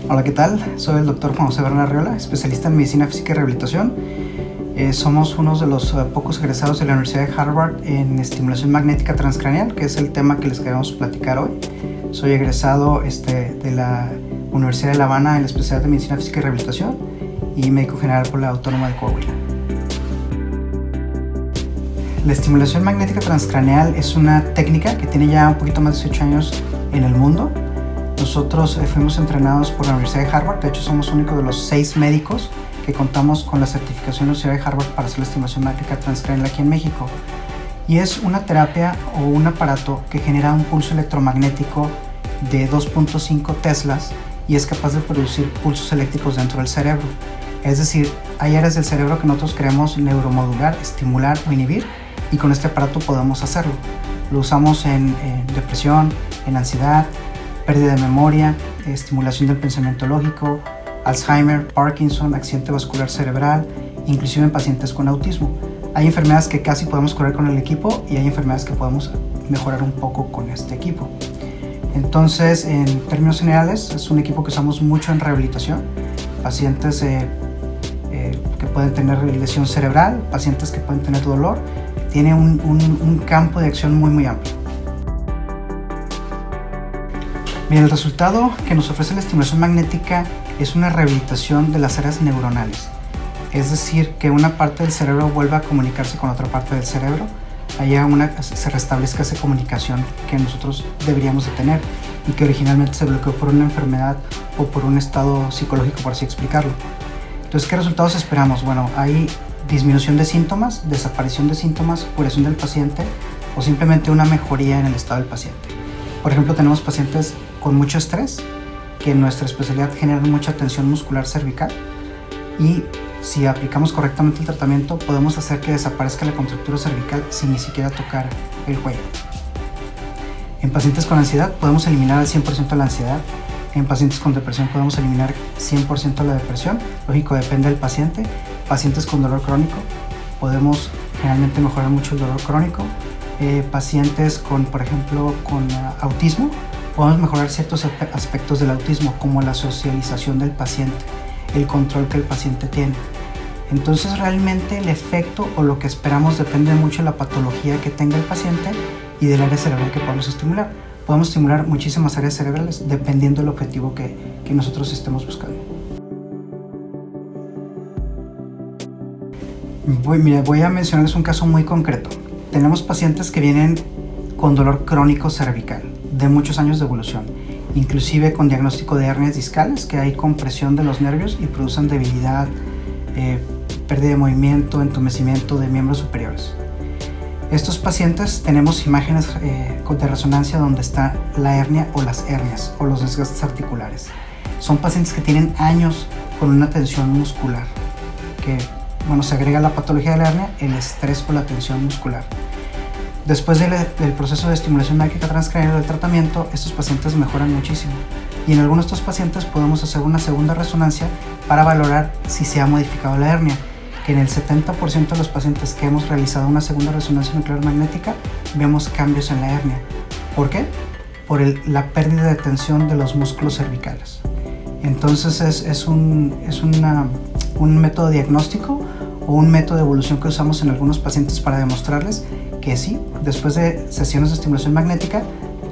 Hola, ¿qué tal? Soy el doctor Juan José Bernal Arriola, especialista en medicina física y rehabilitación. Somos unos de los pocos egresados de la Universidad de Harvard en estimulación magnética transcraneal, que es el tema que les queremos platicar hoy. Soy egresado de la Universidad de La Habana en la especialidad de medicina física y rehabilitación y médico general por la Autónoma de Coahuila. La estimulación magnética transcraneal es una técnica que tiene ya un poquito más de 18 años en el mundo. Nosotros fuimos entrenados por la Universidad de Harvard. De hecho, somos únicos de los 6 médicos que contamos con la certificación de la Universidad de Harvard para hacer la estimulación magnética transcraneal aquí en México. Y es una terapia o un aparato que genera un pulso electromagnético de 2.5 teslas y es capaz de producir pulsos eléctricos dentro del cerebro. Es decir, hay áreas del cerebro que nosotros queremos neuromodular, estimular o inhibir, y con este aparato podemos hacerlo. Lo usamos en depresión, en ansiedad, pérdida de memoria, estimulación del pensamiento lógico, Alzheimer, Parkinson, accidente vascular cerebral, inclusive en pacientes con autismo. Hay enfermedades que casi podemos curar con el equipo y hay enfermedades que podemos mejorar un poco con este equipo. Entonces, en términos generales, es un equipo que usamos mucho en rehabilitación. Pacientes que pueden tener lesión cerebral, pacientes que pueden tener dolor. Tiene un campo de acción muy amplio. Bien, el resultado que nos ofrece la estimulación magnética es una rehabilitación de las áreas neuronales. Es decir, que una parte del cerebro vuelva a comunicarse con otra parte del cerebro, se restablezca esa comunicación que nosotros deberíamos de tener y que originalmente se bloqueó por una enfermedad o por un estado psicológico, por así explicarlo. Entonces, ¿qué resultados esperamos? Bueno, hay disminución de síntomas, desaparición de síntomas, curación del paciente o simplemente una mejoría en el estado del paciente. Por ejemplo, tenemos pacientes con mucho estrés que en nuestra especialidad generan mucha tensión muscular cervical y si aplicamos correctamente el tratamiento podemos hacer que desaparezca la contractura cervical sin ni siquiera tocar el cuello. En pacientes con ansiedad podemos eliminar al 100% la ansiedad. En pacientes con depresión podemos eliminar 100% la depresión. Lógico, depende del paciente. Pacientes con dolor crónico podemos generalmente mejorar mucho el dolor crónico. Pacientes con, por ejemplo, con autismo, podemos mejorar ciertos aspectos del autismo, como la socialización del paciente, el control que el paciente tiene. Entonces, realmente el efecto o lo que esperamos depende mucho de la patología que tenga el paciente y del área cerebral que podamos estimular. Podemos estimular muchísimas áreas cerebrales dependiendo del objetivo que nosotros estemos buscando. Voy a mencionarles un caso muy concreto. Tenemos pacientes que vienen con dolor crónico cervical de muchos años de evolución, inclusive con diagnóstico de hernias discales, que hay compresión de los nervios y producen debilidad, pérdida de movimiento, entumecimiento de miembros superiores. Estos pacientes tenemos imágenes de resonancia donde está la hernia o las hernias o los desgastes articulares. Son pacientes que tienen años con una tensión muscular, que se agrega la patología de la hernia, el estrés o la tensión muscular. Después del proceso de estimulación magnética transcraneal del tratamiento, estos pacientes mejoran muchísimo. Y en algunos de estos pacientes podemos hacer una segunda resonancia para valorar si se ha modificado la hernia, que en el 70% de los pacientes que hemos realizado una segunda resonancia nuclear magnética vemos cambios en la hernia. ¿Por qué? Por la pérdida de tensión de los músculos cervicales. Entonces es un método diagnóstico o un método de evolución que usamos en algunos pacientes para demostrarles que sí, después de sesiones de estimulación magnética,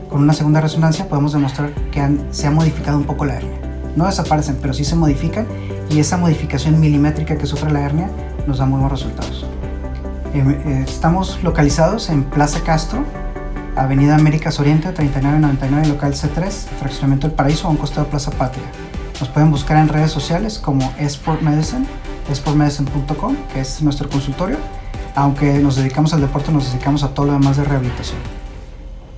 con una segunda resonancia podemos demostrar que se ha modificado un poco la hernia. No desaparecen, pero sí se modifican y esa modificación milimétrica que sufre la hernia nos da muy buenos resultados. Estamos localizados en Plaza Castro, Avenida Américas Oriente, 3999, local C3, Fraccionamiento El Paraíso, a un costado de Plaza Patria. Nos pueden buscar en redes sociales como eSport Medicine, esportmedicine.com, que es nuestro consultorio. Aunque nos dedicamos al deporte, nos dedicamos a todo lo demás de rehabilitación.